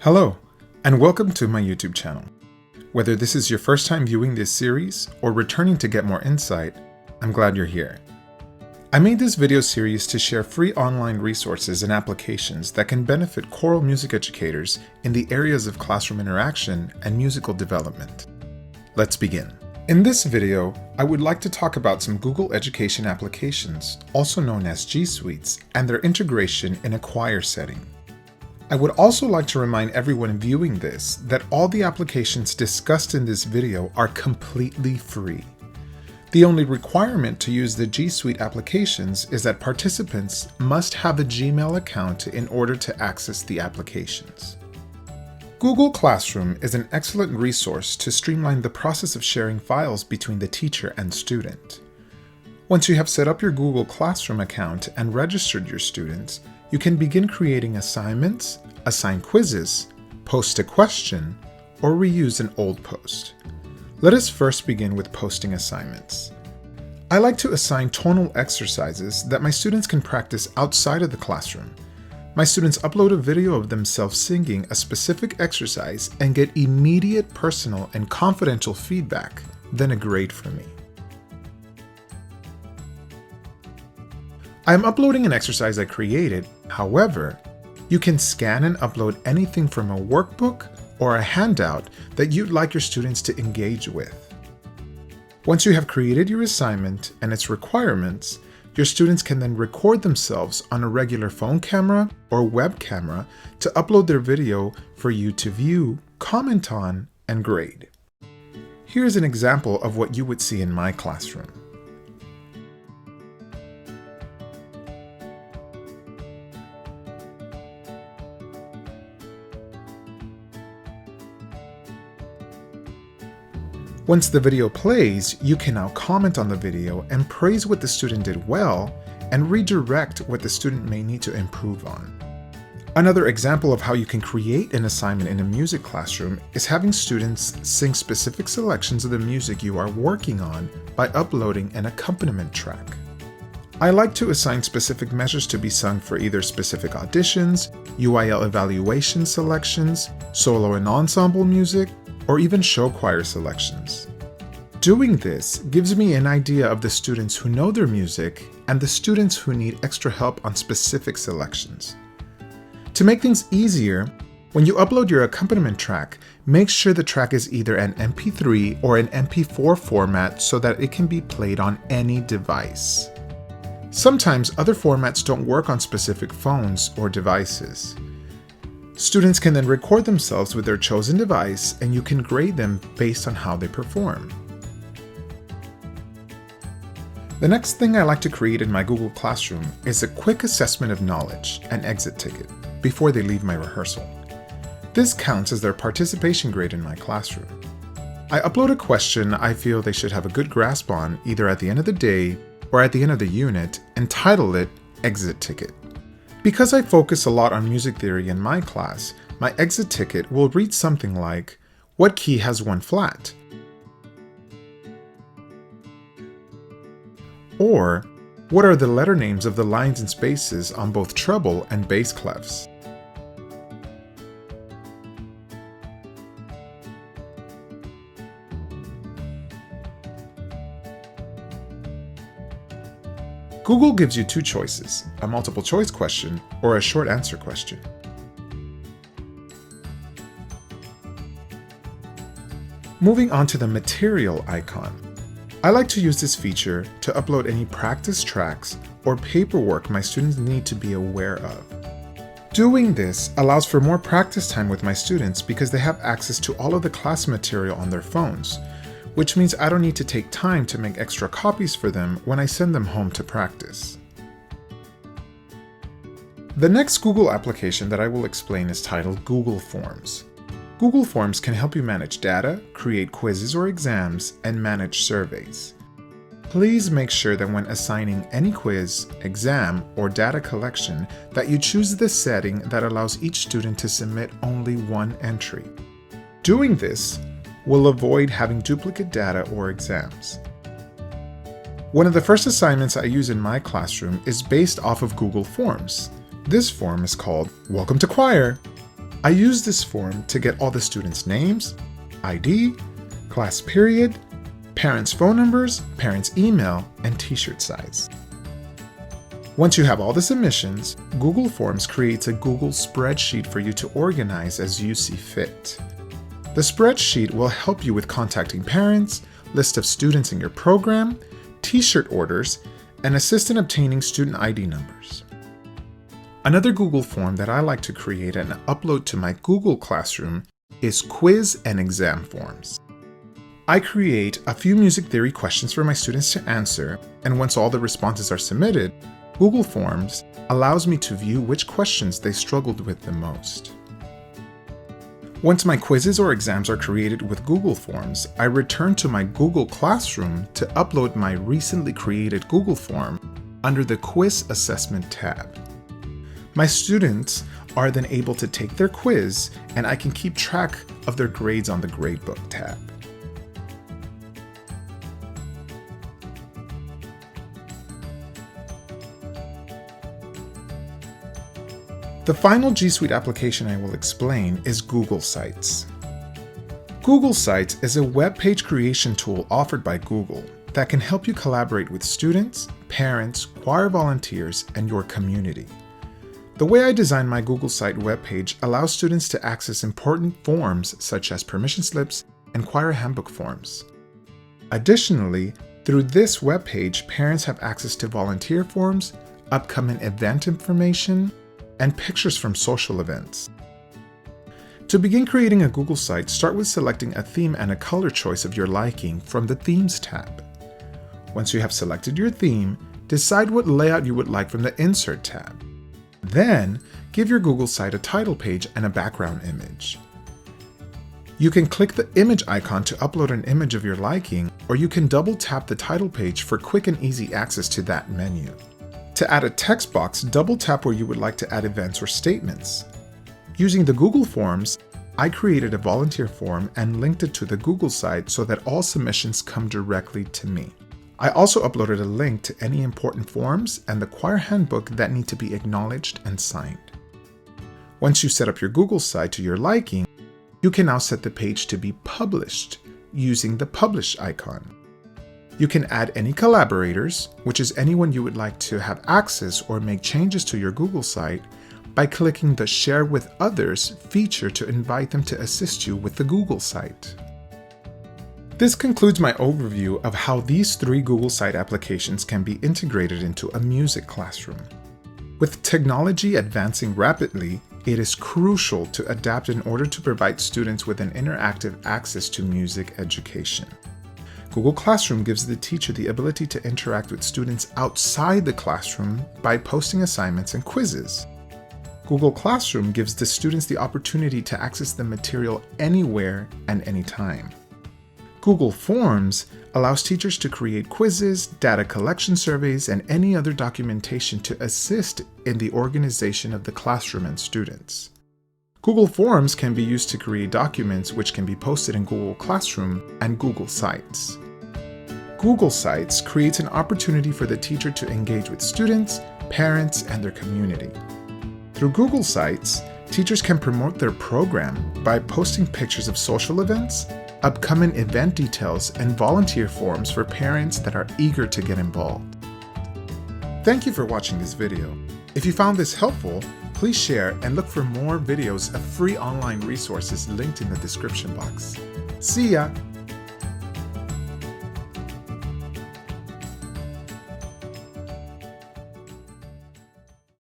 Hello, and welcome to my YouTube channel. Whether this is your first time viewing this series or returning to get more insight, I'm glad you're here. I made this video series to share free online resources and applications that can benefit choral music educators in the areas of classroom interaction and musical development. Let's begin. In this video, I would like to talk about some Google Education applications, also known as G Suites, and their integration in a choir setting. I would also like to remind everyone viewing this that all the applications discussed in this video are completely free. The only requirement to use the G Suite applications is that participants must have a Gmail account in order to access the applications. Google Classroom is an excellent resource to streamline the process of sharing files between the teacher and student. Once you have set up your Google Classroom account and registered your students, you can begin creating assignments, assign quizzes, post a question, or reuse an old post. Let us first begin with posting assignments. I like to assign tonal exercises that my students can practice outside of the classroom. My students upload a video of themselves singing a specific exercise and get immediate personal and confidential feedback, then a grade from me. I am uploading an exercise I created. However, you can scan and upload anything from a workbook or a handout that you'd like your students to engage with. Once you have created your assignment and its requirements, your students can then record themselves on a regular phone camera or web camera to upload their video for you to view, comment on, and grade. Here's an example of what you would see in my classroom. Once the video plays, you can now comment on the video and praise what the student did well and redirect what the student may need to improve on. Another example of how you can create an assignment in a music classroom is having students sing specific selections of the music you are working on by uploading an accompaniment track. I like to assign specific measures to be sung for either specific auditions, UIL evaluation selections, solo and ensemble music, or even show choir selections. Doing this gives me an idea of the students who know their music and the students who need extra help on specific selections. To make things easier, when you upload your accompaniment track, make sure the track is either an MP3 or an MP4 format so that it can be played on any device. Sometimes other formats don't work on specific phones or devices. Students can then record themselves with their chosen device and you can grade them based on how they perform. The next thing I like to create in my Google Classroom is a quick assessment of knowledge, an exit ticket, before they leave my rehearsal. This counts as their participation grade in my classroom. I upload a question I feel they should have a good grasp on either at the end of the day or at the end of the unit and title it Exit Ticket. Because I focus a lot on music theory in my class, my exit ticket will read something like, what key has one flat? Or, what are the letter names of the lines and spaces on both treble and bass clefs? Google gives you two choices, a multiple choice question or a short answer question. Moving on to the material icon. I like to use this feature to upload any practice tracks or paperwork my students need to be aware of. Doing this allows for more practice time with my students because they have access to all of the class material on their phones, which means I don't need to take time to make extra copies for them when I send them home to practice. The next Google application that I will explain is titled Google Forms. Google Forms can help you manage data, create quizzes or exams, and manage surveys. Please make sure that when assigning any quiz, exam, or data collection that you choose the setting that allows each student to submit only one entry. Doing this will avoid having duplicate data or exams. One of the first assignments I use in my classroom is based off of Google Forms. This form is called Welcome to Choir. I use this form to get all the students' names, ID, class period, parents' phone numbers, parents' email, and t-shirt size. Once you have all the submissions, Google Forms creates a Google spreadsheet for you to organize as you see fit. The spreadsheet will help you with contacting parents, list of students in your program, t-shirt orders, and assist in obtaining student ID numbers. Another Google form that I like to create and upload to my Google Classroom is quiz and exam forms. I create a few music theory questions for my students to answer, and once all the responses are submitted, Google Forms allows me to view which questions they struggled with the most. Once my quizzes or exams are created with Google Forms, I return to my Google Classroom to upload my recently created Google form under the Quiz Assessment tab. My students are then able to take their quiz, and I can keep track of their grades on the Gradebook tab. The final G Suite application I will explain is Google Sites. Google Sites is a web page creation tool offered by Google that can help you collaborate with students, parents, choir volunteers, and your community. The way I designed my Google Site webpage allows students to access important forms such as permission slips and choir handbook forms. Additionally, through this webpage, parents have access to volunteer forms, upcoming event information, and pictures from social events. To begin creating a Google site, start with selecting a theme and a color choice of your liking from the Themes tab. Once you have selected your theme, decide what layout you would like from the Insert tab. Then, give your Google site a title page and a background image. You can click the image icon to upload an image of your liking, or you can double tap the title page for quick and easy access to that menu. To add a text box, double tap where you would like to add events or statements. Using the Google Forms, I created a volunteer form and linked it to the Google site so that all submissions come directly to me. I also uploaded a link to any important forms and the choir handbook that need to be acknowledged and signed. Once you set up your Google site to your liking, you can now set the page to be published using the Publish icon. You can add any collaborators, which is anyone you would like to have access or make changes to your Google site, by clicking the Share with Others feature to invite them to assist you with the Google site. This concludes my overview of how these 3 Google Site applications can be integrated into a music classroom. With technology advancing rapidly, it is crucial to adapt in order to provide students with an interactive access to music education. Google Classroom gives the teacher the ability to interact with students outside the classroom by posting assignments and quizzes. Google Classroom gives the students the opportunity to access the material anywhere and anytime. Google Forms allows teachers to create quizzes, data collection surveys, and any other documentation to assist in the organization of the classroom and students. Google Forms can be used to create documents which can be posted in Google Classroom and Google Sites. Google Sites creates an opportunity for the teacher to engage with students, parents, and their community. Through Google Sites, teachers can promote their program by posting pictures of social events, upcoming event details, and volunteer forms for parents that are eager to get involved. Thank you for watching this video. If you found this helpful, please share and look for more videos of free online resources linked in the description box. See ya!